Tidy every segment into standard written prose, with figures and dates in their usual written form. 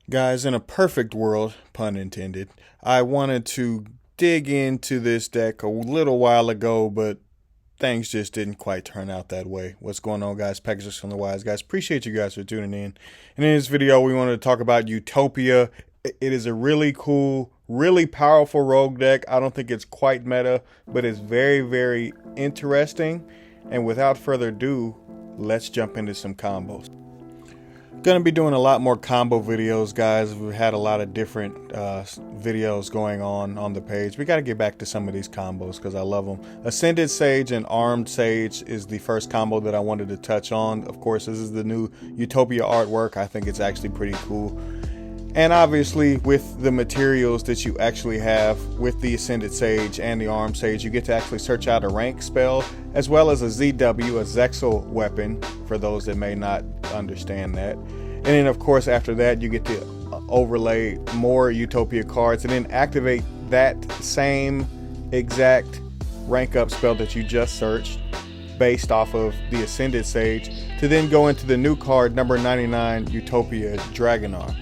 Guys, in a perfect world, pun intended, I wanted to dig into this deck a little while ago, but things just didn't quite turn out that way. What's going on, guys? Pegasus from the Wiseguys. Appreciate you guys for tuning in. And in this video, we wanted to talk about Utopia. It is a really cool, really powerful rogue deck. I don't think it's quite meta, but it's very, very interesting. And without further ado, let's jump into some combos. Gonna be doing a lot more combo videos, guys. We've had a lot of different videos going on the page. We got to get back to some of these combos because I love them. Ascended Sage and Armed Sage is the first combo that I wanted to touch on. Of course, this is the new Utopia artwork. I think it's actually pretty cool. And obviously, with the materials that you actually have with the Ascended Sage and the Armed Sage, you get to actually search out a rank spell, as well as a ZW, a Zexal weapon, for those that may not understand that. And then, of course, after that, you get to overlay more Utopia cards and then activate that same exact rank up spell that you just searched based off of the Ascended Sage to then go into the new card, number 99, Utopia Dragonar.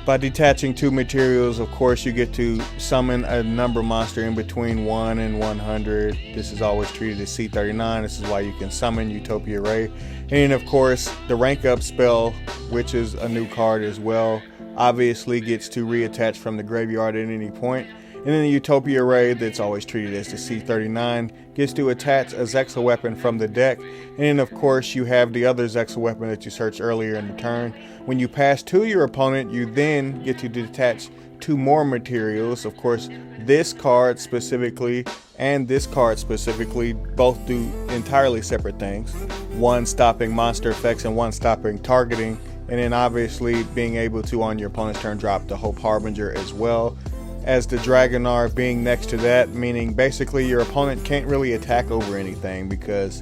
By detaching two materials, of course, you get to summon a number monster in between 1 and 100. This is always treated as C39. This is why you can summon Utopia Ray. And then, of course, the rank up spell, which is a new card as well, obviously gets to reattach from the graveyard at any point. And then the Utopia Ray, that's always treated as the C39, gets to attach a Zexal weapon from the deck. And then, of course, you have the other Zexal weapon that you searched earlier in the turn. When you pass to your opponent, you then get to detach two more materials. Of course, this card specifically and this card specifically both do entirely separate things. One stopping monster effects and one stopping targeting. And then obviously being able to, on your opponent's turn, drop the Hope Harbinger as well as the Dragonar being next to that, meaning basically your opponent can't really attack over anything because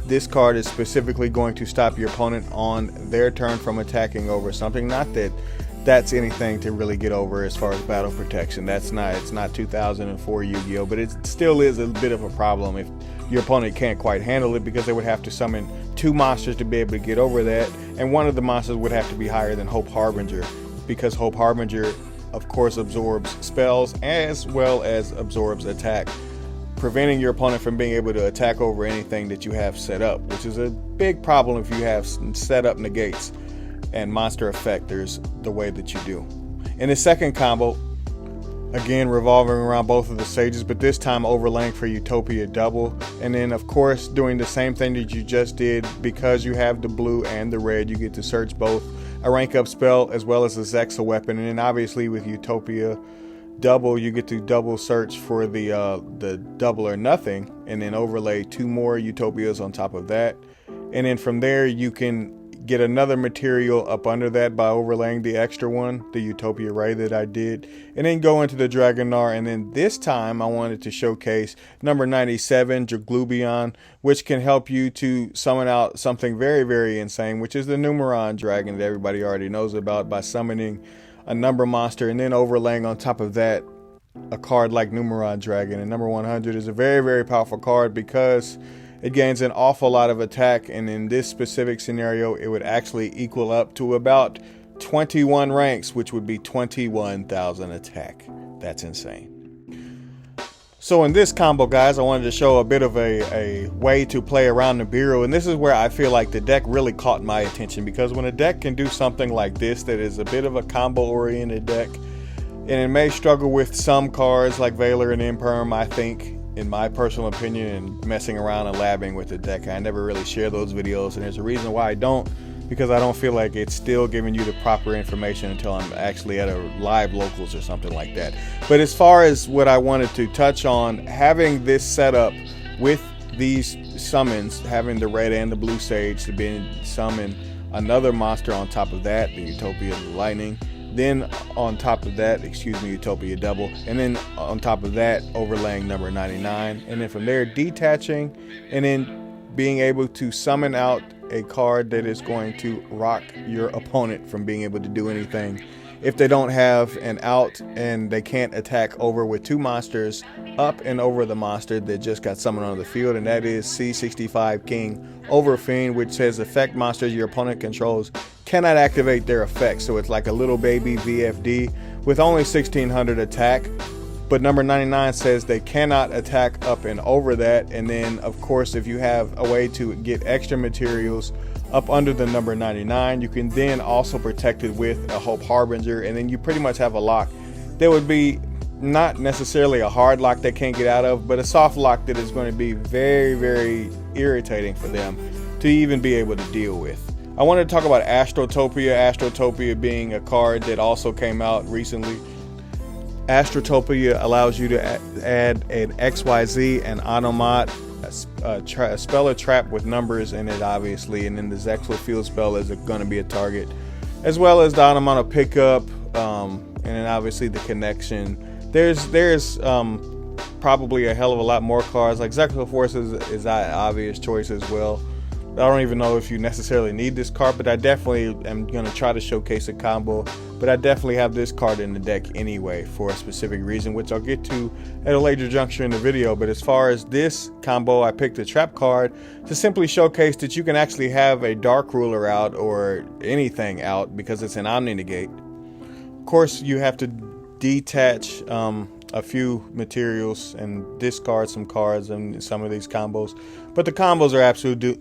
this card is specifically going to stop your opponent on their turn from attacking over something. Not that that's anything to really get over as far as battle protection. It's not 2004 Yu-Gi-Oh, but it still is a bit of a problem if your opponent can't quite handle it, because they would have to summon two monsters to be able to get over that, and one of the monsters would have to be higher than Hope Harbinger, because Hope Harbinger, of course, absorbs spells as well as absorbs attack, preventing your opponent from being able to attack over anything that you have set up, which is a big problem if you have set up negates and monster effectors the way that you do. In the second combo, again revolving around both of the sages, but this time overlaying for Utopia double, and then of course doing the same thing that you just did. Because you have the blue and the red, you get to search both a rank up spell as well as a Zexal weapon. And then obviously with Utopia double, you get to double search for the double or nothing, and then overlay two more Utopias on top of that. And then from there you can get another material up under that by overlaying the extra one, the Utopia Ray that I did, and then go into the Dragonar. And then this time I wanted to showcase number 97, Jaglubion, which can help you to summon out something very, very insane, which is the Numeron Dragon that everybody already knows about, by summoning a number monster and then overlaying on top of that a card like Numeron Dragon. And number 100 is a very, very powerful card because it gains an awful lot of attack, and in this specific scenario it would actually equal up to about 21 ranks, which would be 21,000 attack. That's insane. So in this combo, guys, I wanted to show a bit of a way to play around Nibiru, and this is where I feel like the deck really caught my attention, because when a deck can do something like this that is a bit of a combo oriented deck, and it may struggle with some cards like Valor and Imperm, I think, in my personal opinion, and messing around and labbing with the deck. I never really share those videos, and there's a reason why I don't, because I don't feel like it's still giving you the proper information until I'm actually at a live locals or something like that. But as far as what I wanted to touch on, having this setup with these summons, having the red and the blue sage to be summon another monster on top of that, the Utopia Lightning, then on top of that, Utopia double, and then on top of that overlaying number 99, and then from there detaching, and then being able to summon out a card that is going to rock your opponent from being able to do anything. If they don't have an out and they can't attack over with 2 monsters up and over the monster that just got summoned on the field, and that is C65 King over Fiend, which says effect monsters your opponent controls cannot activate their effects. So it's like a little baby VFD with only 1600 attack. But number 99 says they cannot attack up and over that. And then, of course, if you have a way to get extra materials up under the number 99, you can then also protect it with a Hope Harbinger. And then you pretty much have a lock that would be not necessarily a hard lock they can't get out of, but a soft lock that is going to be very, very irritating for them to even be able to deal with. I wanted to talk about Astrotopia. Astrotopia being a card that also came out recently. Astrotopia allows you to add an XYZ, an Automat, a spell or trap with numbers in it, obviously, and then the Zexal field spell is going to be a target, as well as the Automata pickup, and then obviously the connection. There's probably a hell of a lot more cards. Like Zexal Force is an obvious choice as well. I don't even know if you necessarily need this card, but I definitely am going to try to showcase a combo. But I definitely have this card in the deck anyway for a specific reason, which I'll get to at a later juncture in the video. But as far as this combo, I picked a trap card to simply showcase that you can actually have a Dark Ruler out or anything out because it's an Omni Negate. Of course, you have to detach a few materials and discard some cards in some of these combos, but the combos are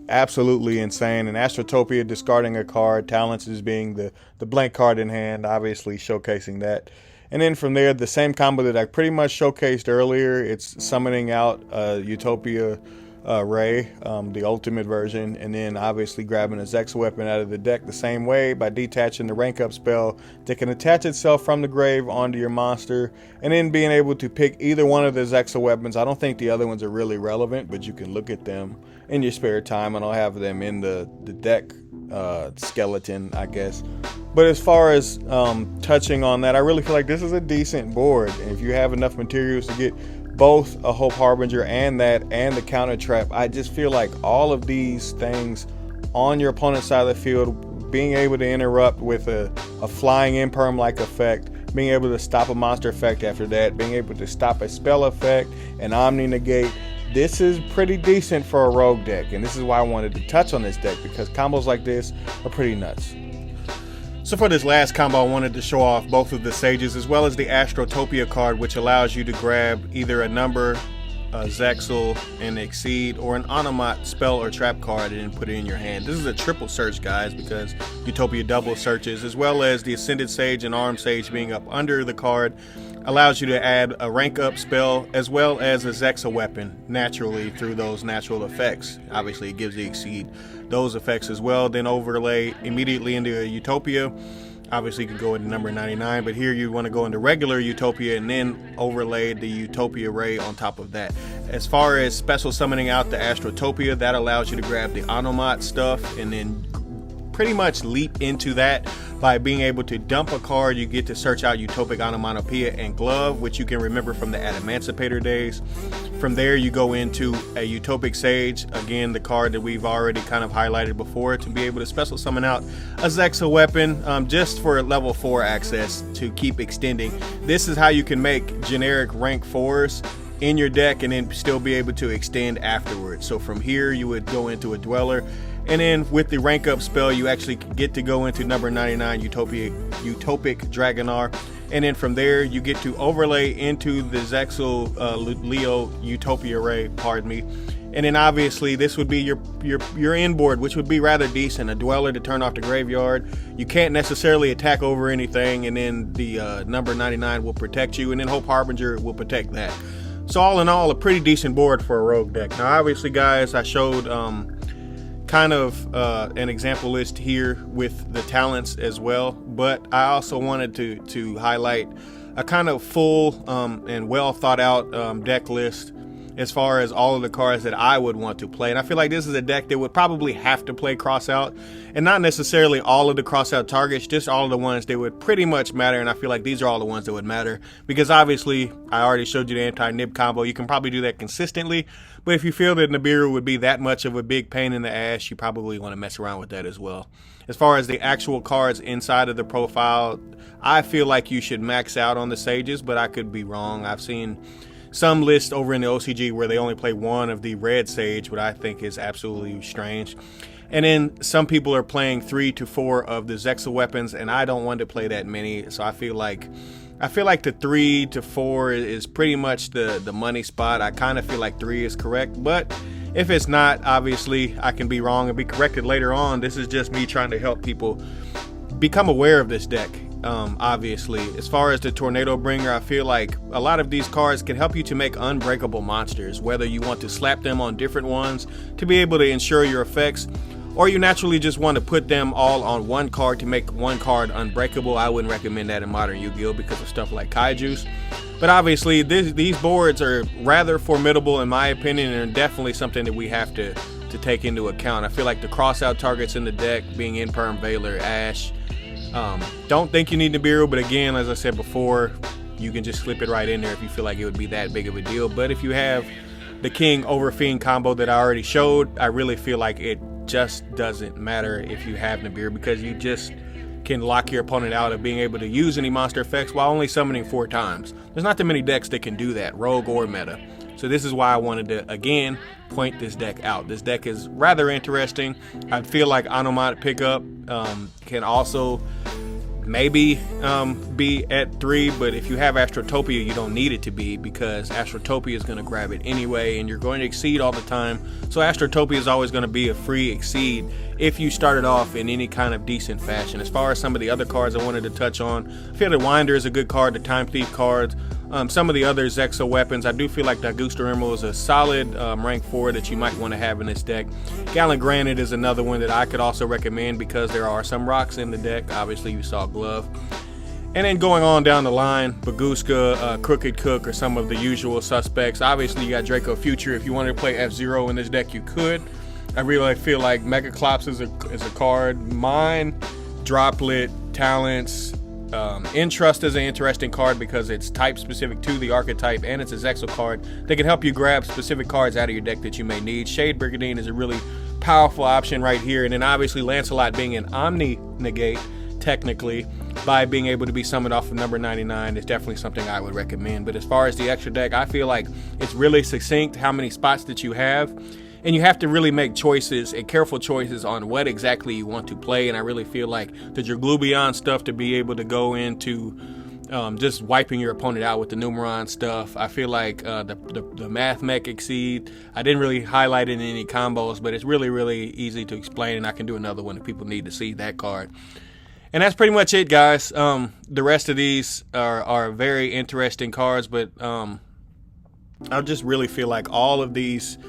absolutely insane. And Astrotopia discarding a card, Talents is being the blank card in hand, obviously showcasing that. And then from there, the same combo that I pretty much showcased earlier, it's summoning out Utopia Ray, the ultimate version, and then obviously grabbing a Zex weapon out of the deck the same way by detaching the rank up spell that can attach itself from the grave onto your monster, and then being able to pick either one of the Zexa weapons. I don't think the other ones are really relevant, but you can look at them in your spare time, and I'll have them in the deck skeleton, I guess. But as far as touching on that, I really feel like this is a decent board, and if you have enough materials to get both a Hope Harbinger and the counter trap, I just feel like all of these things on your opponent's side of the field, being able to interrupt with a flying imperm like effect, being able to stop a monster effect after that, being able to stop a spell effect, an Omni Negate, this is pretty decent for a rogue deck. And this is why I wanted to touch on this deck, because combos like this are pretty nuts. So for this last combo, I wanted to show off both of the Sages as well as the Astrotopia card, which allows you to grab either a number, a Zexal, and Exceed, or an Automat spell or trap card and then put it in your hand. This is a triple search, guys, because Utopia double searches, as well as the Ascended Sage and Armed Sage being up under the card, allows you to add a rank up spell as well as a Zexa weapon naturally through those natural effects. Obviously it gives the Exceed those effects as well, then overlay immediately into a Utopia. Obviously you can go into number 99, but here you want to go into regular Utopia and then overlay the Utopia Ray on top of that. As far as special summoning out the Astrotopia, that allows you to grab the Automat stuff and then pretty much leap into that by being able to dump a card. You get to search out Utopic Onomatopoeia and Glove, which you can remember from the Adamantipator days. From there you go into a Utopic Sage, again the card that we've already kind of highlighted before, to be able to special summon out a Zexa weapon just for level 4 access to keep extending. This is how you can make generic rank 4s in your deck and then still be able to extend afterwards. So from here you would go into a Dweller, and then with the rank up spell you actually get to go into number 99 Utopic Dragonar, and then from there you get to overlay into the Zexal Leo Utopia Ray, pardon me. And then obviously this would be your inboard, which would be rather decent. A Dweller to turn off the graveyard. You can't necessarily attack over anything, and then the number 99 will protect you, and then Hope Harbinger will protect that. So all in all, a pretty decent board for a rogue deck. Now obviously guys, I showed kind of an example list here with the talents as well, but I also wanted to highlight a kind of full and well thought out deck list as far as all of the cards that I would want to play. And I feel like this is a deck that would probably have to play cross out, and not necessarily all of the cross out targets, just all of the ones that would pretty much matter. And I feel like these are all the ones that would matter, because obviously I already showed you the anti-nib combo. You can probably do that consistently, but if you feel that Nibiru would be that much of a big pain in the ass, you probably want to mess around with that as well. As far as the actual cards inside of the profile, I feel like you should max out on the Sages, but I could be wrong. I've seen some lists over in the OCG where they only play one of the red Sage, what I think is absolutely strange. And then some people are playing 3 to 4 of the Zexa weapons, and I don't want to play that many. So I feel like the 3 to 4 is pretty much the money spot. I kind of feel like 3 is correct, but if it's not, obviously I can be wrong and be corrected later on. This is just me trying to help people become aware of this deck. Obviously, as far as the Tornado Bringer, I feel like a lot of these cards can help you to make unbreakable monsters, whether you want to slap them on different ones to be able to ensure your effects, or you naturally just want to put them all on one card to make one card unbreakable. I wouldn't recommend that in Modern Yu-Gi-Oh! Because of stuff like Kaijus. But obviously, these boards are rather formidable in my opinion, and are definitely something that we have to take into account. I feel like the cross-out targets in the deck, being Imperm, Veiler, Ash, don't think you need Nibiru, but again, as I said before, you can just slip it right in there if you feel like it would be that big of a deal. But if you have the King over Fiend combo that I already showed, I really feel like it just doesn't matter if you have Nibiru, because you just can lock your opponent out of being able to use any monster effects while only summoning 4 times. There's not that many decks that can do that, rogue or meta. So this is why I wanted to, again, point this deck out. This deck is rather interesting. I feel like Anomot pickup can also maybe be at 3, but if you have Astrotopia, you don't need it to be, because Astrotopia is going to grab it anyway, and you're going to exceed all the time. So Astrotopia is always going to be a free exceed if you started off in any kind of decent fashion. As far as some of the other cards I wanted to touch on, I feel that Winder is a good card, the Time Thief cards. Some of the other Zexa weapons, I do feel like Dagusta Emerald is a solid rank 4 that you might want to have in this deck. Gallant Granite is another one that I could also recommend, because there are some rocks in the deck. Obviously, you saw Glove. And then going on down the line, Baguska, Crooked Cook are some of the usual suspects. Obviously, you got Draco Future. If you wanted to play F-Zero in this deck, you could. I really feel like Megaclops is a card. Mine, Droplet, Talents, Entrust is an interesting card because it's type specific to the archetype, and it's a Zexal card that can help you grab specific cards out of your deck that you may need. Shade Brigandine is a really powerful option right here, and then obviously Lancelot being an Omni Negate, technically, by being able to be summoned off of number 99 is definitely something I would recommend. But as far as the extra deck, I feel like it's really succinct how many spots that you have, and you have to really make choices and careful choices on what exactly you want to play. And I really feel like the Draglubion stuff to be able to go into just wiping your opponent out with the Numeron stuff. I feel like the Math Mech Exceed, I didn't really highlight it in any combos, but it's really, really easy to explain, and I can do another one if people need to see that card. And that's pretty much it, guys. The rest of these are very interesting cards, but I just really feel like all of these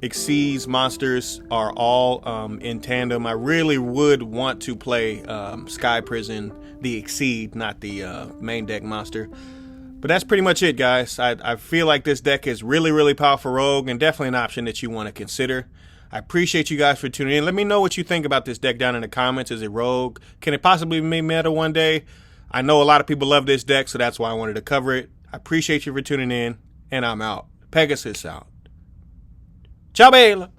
Exceeds monsters are all in tandem. I really would want to play Sky Prison, the Exceed, not the main deck monster. But that's pretty much it, guys. I feel like this deck is really, really powerful rogue, and definitely an option that you want to consider. I appreciate you guys for tuning in. Let me know what you think about this deck down in the comments. Is it rogue? Can it possibly be meta one day? I know a lot of people love this deck, so that's why I wanted to cover it. I appreciate you for tuning in, and I'm out. Pegasus out. Ciao, Bella.